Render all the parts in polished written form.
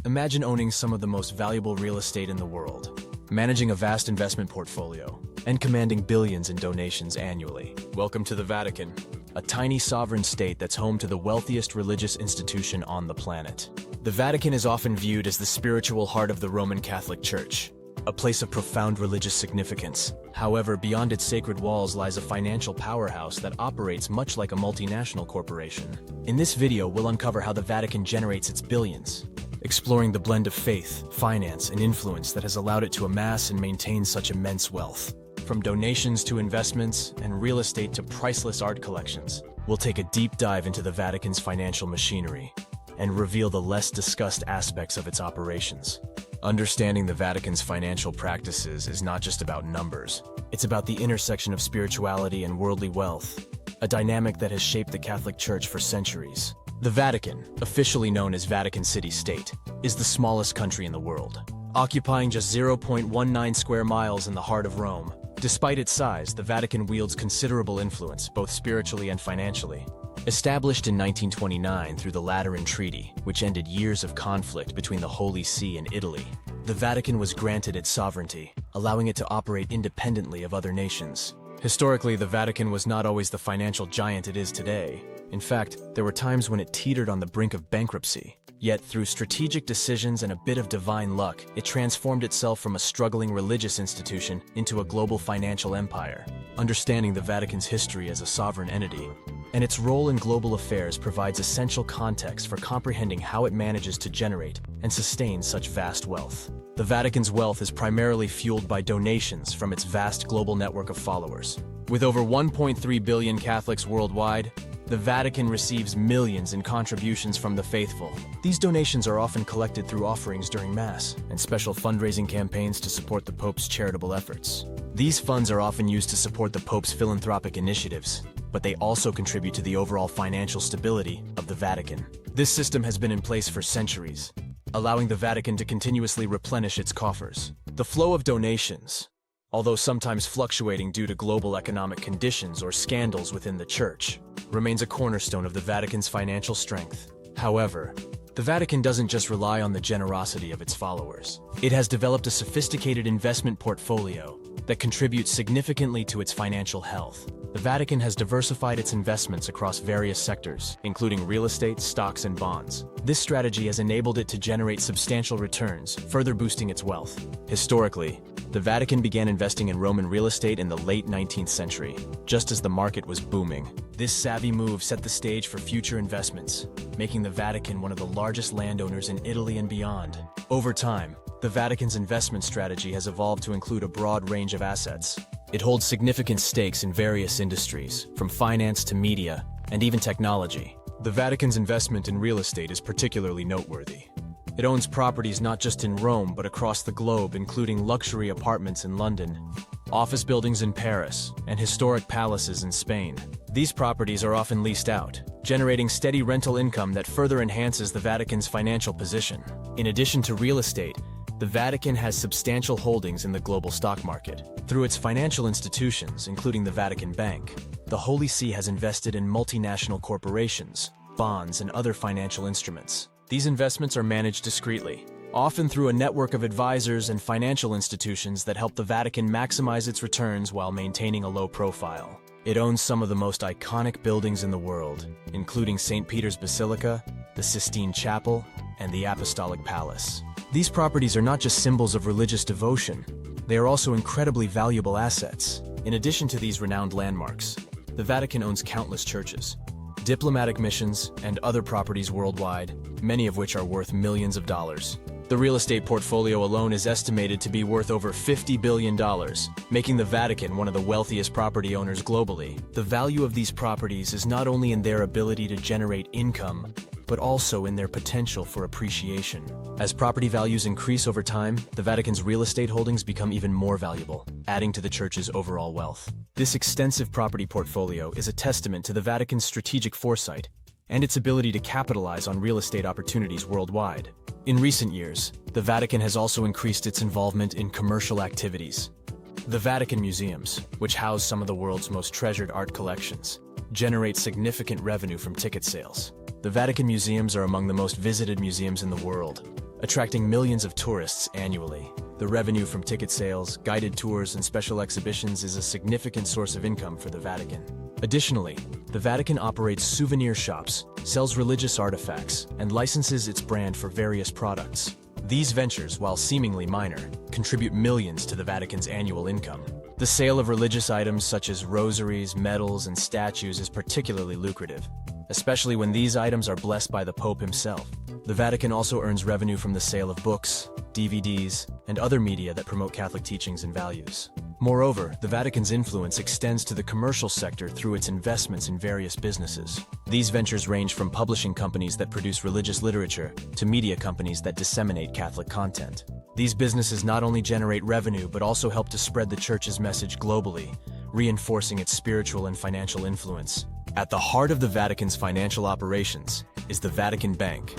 Imagine owning some of the most valuable real estate in the world, managing a vast investment portfolio, and commanding billions in donations annually. Welcome to the Vatican, a tiny sovereign state that's home to the wealthiest religious institution on the planet. The Vatican is often viewed as the spiritual heart of the Roman Catholic Church, a place of profound religious significance. However, beyond its sacred walls lies a financial powerhouse that operates much like a multinational corporation. In this video, we'll uncover how the Vatican generates its billions, exploring the blend of faith, finance, and influence that has allowed it to amass and maintain such immense wealth. From donations to investments and real estate to priceless art collections, we'll take a deep dive into the Vatican's financial machinery and reveal the less discussed aspects of its operations. Understanding the Vatican's financial practices is not just about numbers. It's about the intersection of spirituality and worldly wealth, a dynamic that has shaped the Catholic Church for centuries. The Vatican, officially known as Vatican City State, is the smallest country in the world, occupying just 0.19 square miles in the heart of Rome. Despite its size, the Vatican wields considerable influence, both spiritually and financially. Established in 1929 through the Lateran Treaty, which ended years of conflict between the Holy See and Italy, the Vatican was granted its sovereignty, allowing it to operate independently of other nations. Historically, the Vatican was not always the financial giant it is today. In fact, there were times when it teetered on the brink of bankruptcy. Yet, through strategic decisions and a bit of divine luck, it transformed itself from a struggling religious institution into a global financial empire. Understanding the Vatican's history as a sovereign entity and its role in global affairs provides essential context for comprehending how it manages to generate and sustain such vast wealth. The Vatican's wealth is primarily fueled by donations from its vast global network of followers. With over 1.3 billion Catholics worldwide, the Vatican receives millions in contributions from the faithful. These donations are often collected through offerings during Mass and special fundraising campaigns to support the Pope's charitable efforts. These funds are often used to support the Pope's philanthropic initiatives, but they also contribute to the overall financial stability of the Vatican. This system has been in place for centuries, allowing the Vatican to continuously replenish its coffers. The flow of donations, although sometimes fluctuating due to global economic conditions or scandals within the Church, remains a cornerstone of the Vatican's financial strength. However, the Vatican doesn't just rely on the generosity of its followers. It has developed a sophisticated investment portfolio that contributes significantly to its financial health. The Vatican has diversified its investments across various sectors, including real estate, stocks, and bonds. This strategy has enabled it to generate substantial returns, further boosting its wealth. Historically, the Vatican began investing in Roman real estate in the late 19th century, just as the market was booming. This savvy move set the stage for future investments, making the Vatican one of the largest landowners in Italy and beyond. Over time, the Vatican's investment strategy has evolved to include a broad range of assets. It holds significant stakes in various industries, from finance to media, and even technology. The Vatican's investment in real estate is particularly noteworthy. It owns properties not just in Rome but across the globe, including luxury apartments in London, office buildings in Paris, and historic palaces in Spain. These properties are often leased out, generating steady rental income that further enhances the Vatican's financial position. In addition to real estate, the Vatican has substantial holdings in the global stock market. Through its financial institutions, including the Vatican Bank, the Holy See has invested in multinational corporations, bonds, and other financial instruments. These investments are managed discreetly, often through a network of advisors and financial institutions that help the Vatican maximize its returns while maintaining a low profile. It owns some of the most iconic buildings in the world, including St. Peter's Basilica, the Sistine Chapel, and the Apostolic Palace. These properties are not just symbols of religious devotion, they are also incredibly valuable assets. In addition to these renowned landmarks, the Vatican owns countless churches, diplomatic missions, and other properties worldwide, many of which are worth millions of dollars. The real estate portfolio alone is estimated to be worth over $50 billion, making the Vatican one of the wealthiest property owners globally. The value of these properties is not only in their ability to generate income, but also in their potential for appreciation. As property values increase over time, the Vatican's real estate holdings become even more valuable, adding to the Church's overall wealth. This extensive property portfolio is a testament to the Vatican's strategic foresight and its ability to capitalize on real estate opportunities worldwide. In recent years, the Vatican has also increased its involvement in commercial activities. The Vatican museums, which house some of the world's most treasured art collections, generate significant revenue from ticket sales. The Vatican museums are among the most visited museums in the world, attracting millions of tourists annually. The revenue from ticket sales, guided tours, and special exhibitions is a significant source of income for the Vatican. Additionally, the Vatican operates souvenir shops, sells religious artifacts, and licenses its brand for various products. These ventures, while seemingly minor, contribute millions to the Vatican's annual income. The sale of religious items such as rosaries, medals, and statues is particularly lucrative, especially when these items are blessed by the Pope himself. The Vatican also earns revenue from the sale of books, DVDs, and other media that promote Catholic teachings and values. Moreover, the Vatican's influence extends to the commercial sector through its investments in various businesses. These ventures range from publishing companies that produce religious literature to media companies that disseminate Catholic content. These businesses not only generate revenue but also help to spread the Church's message globally, reinforcing its spiritual and financial influence. At the heart of the Vatican's financial operations is the Vatican Bank,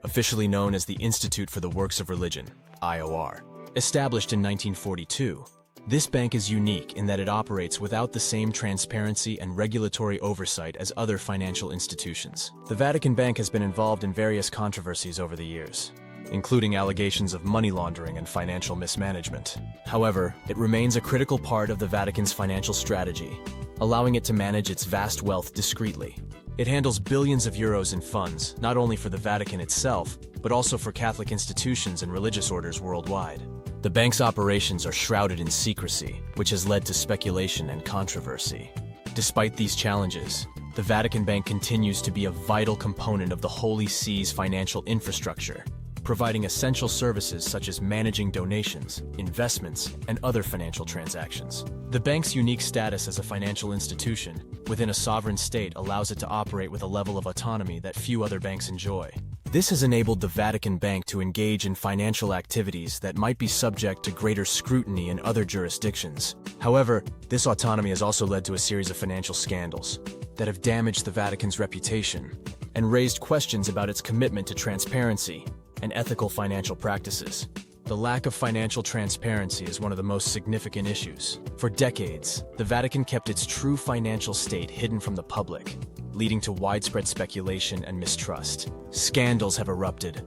officially known as the Institute for the Works of Religion, IOR. Established in 1942, this bank is unique in that it operates without the same transparency and regulatory oversight as other financial institutions. The Vatican Bank has been involved in various controversies over the years, including allegations of money laundering and financial mismanagement. However, it remains a critical part of the Vatican's financial strategy, allowing it to manage its vast wealth discreetly. It handles billions of euros in funds, not only for the Vatican itself, but also for Catholic institutions and religious orders worldwide. The bank's operations are shrouded in secrecy, which has led to speculation and controversy. Despite these challenges, the Vatican Bank continues to be a vital component of the Holy See's financial infrastructure, providing essential services such as managing donations, investments, and other financial transactions. The bank's unique status as a financial institution within a sovereign state allows it to operate with a level of autonomy that few other banks enjoy. This has enabled the Vatican Bank to engage in financial activities that might be subject to greater scrutiny in other jurisdictions. However, this autonomy has also led to a series of financial scandals that have damaged the Vatican's reputation and raised questions about its commitment to transparency and ethical financial practices. The lack of financial transparency is one of the most significant issues. For decades, the Vatican kept its true financial state hidden from the public, leading to widespread speculation and mistrust. Scandals have erupted,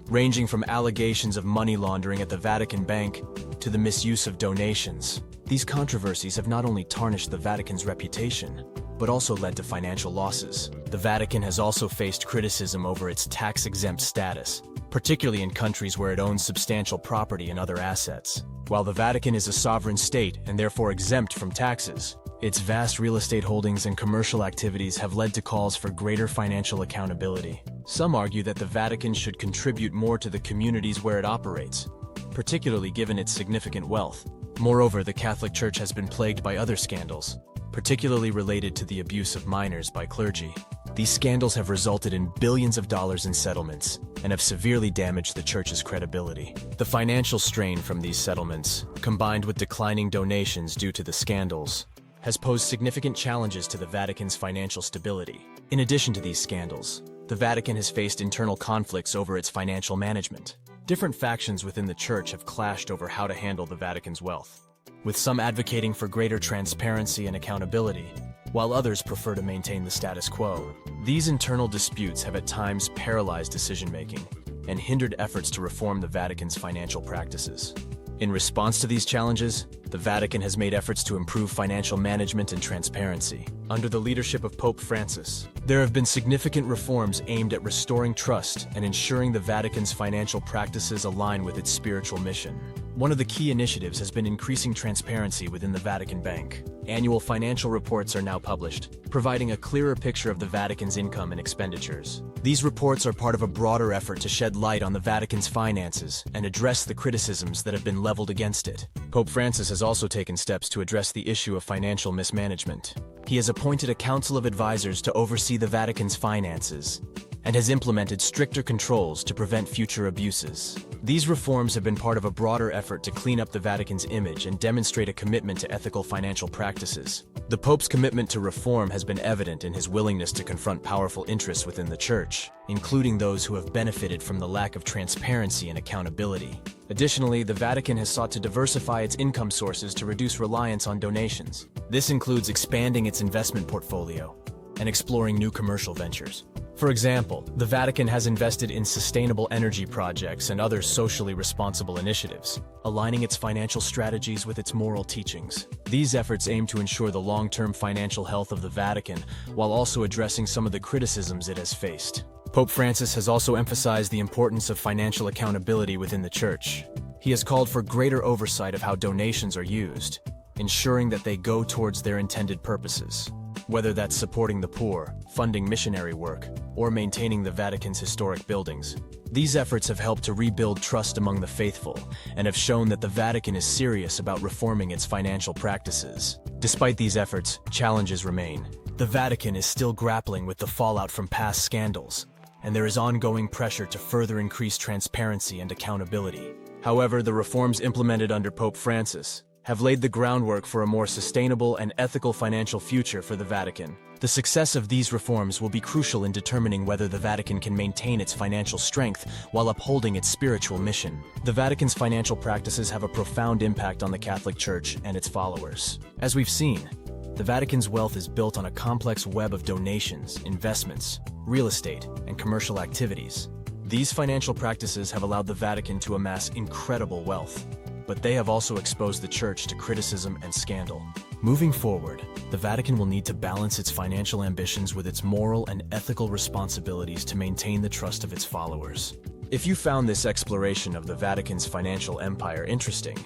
ranging from allegations of money laundering at the Vatican Bank to the misuse of donations. These controversies have not only tarnished the Vatican's reputation, but also led to financial losses. The Vatican has also faced criticism over its tax-exempt status, particularly in countries where it owns substantial property and other assets. While the Vatican is a sovereign state and therefore exempt from taxes, its vast real estate holdings and commercial activities have led to calls for greater financial accountability. Some argue that the Vatican should contribute more to the communities where it operates, particularly given its significant wealth. Moreover, the Catholic Church has been plagued by other scandals, particularly related to the abuse of minors by clergy. These scandals have resulted in billions of dollars in settlements and have severely damaged the Church's credibility. The financial strain from these settlements, combined with declining donations due to the scandals, has posed significant challenges to the Vatican's financial stability. In addition to these scandals, the Vatican has faced internal conflicts over its financial management. Different factions within the Church have clashed over how to handle the Vatican's wealth, with some advocating for greater transparency and accountability, while others prefer to maintain the status quo. These internal disputes have at times paralyzed decision-making and hindered efforts to reform the Vatican's financial practices. In response to these challenges, the Vatican has made efforts to improve financial management and transparency. Under the leadership of Pope Francis, there have been significant reforms aimed at restoring trust and ensuring the Vatican's financial practices align with its spiritual mission. One of the key initiatives has been increasing transparency within the Vatican Bank. Annual financial reports are now published, providing a clearer picture of the Vatican's income and expenditures. These reports are part of a broader effort to shed light on the Vatican's finances and address the criticisms that have been leveled against it. Pope Francis has also taken steps to address the issue of financial mismanagement. He has appointed a council of advisors to oversee the Vatican's finances and has implemented stricter controls to prevent future abuses. These reforms have been part of a broader effort to clean up the Vatican's image and demonstrate a commitment to ethical financial practices. The Pope's commitment to reform has been evident in his willingness to confront powerful interests within the Church, including those who have benefited from the lack of transparency and accountability. Additionally, the Vatican has sought to diversify its income sources to reduce reliance on donations. This includes expanding its investment portfolio and exploring new commercial ventures. For example, the Vatican has invested in sustainable energy projects and other socially responsible initiatives, aligning its financial strategies with its moral teachings. These efforts aim to ensure the long-term financial health of the Vatican, while also addressing some of the criticisms it has faced. Pope Francis has also emphasized the importance of financial accountability within the Church. He has called for greater oversight of how donations are used, ensuring that they go towards their intended purposes. Whether that's supporting the poor, funding missionary work, or maintaining the Vatican's historic buildings. These efforts have helped to rebuild trust among the faithful and have shown that the Vatican is serious about reforming its financial practices. Despite these efforts, challenges remain. The Vatican is still grappling with the fallout from past scandals, and there is ongoing pressure to further increase transparency and accountability. However, the reforms implemented under Pope Francis have laid the groundwork for a more sustainable and ethical financial future for the Vatican. The success of these reforms will be crucial in determining whether the Vatican can maintain its financial strength while upholding its spiritual mission. The Vatican's financial practices have a profound impact on the Catholic Church and its followers. As we've seen, the Vatican's wealth is built on a complex web of donations, investments, real estate, and commercial activities. These financial practices have allowed the Vatican to amass incredible wealth, but they have also exposed the Church to criticism and scandal. Moving forward, the Vatican will need to balance its financial ambitions with its moral and ethical responsibilities to maintain the trust of its followers. If you found this exploration of the Vatican's financial empire interesting,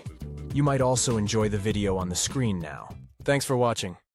you might also enjoy the video on the screen now. Thanks for watching.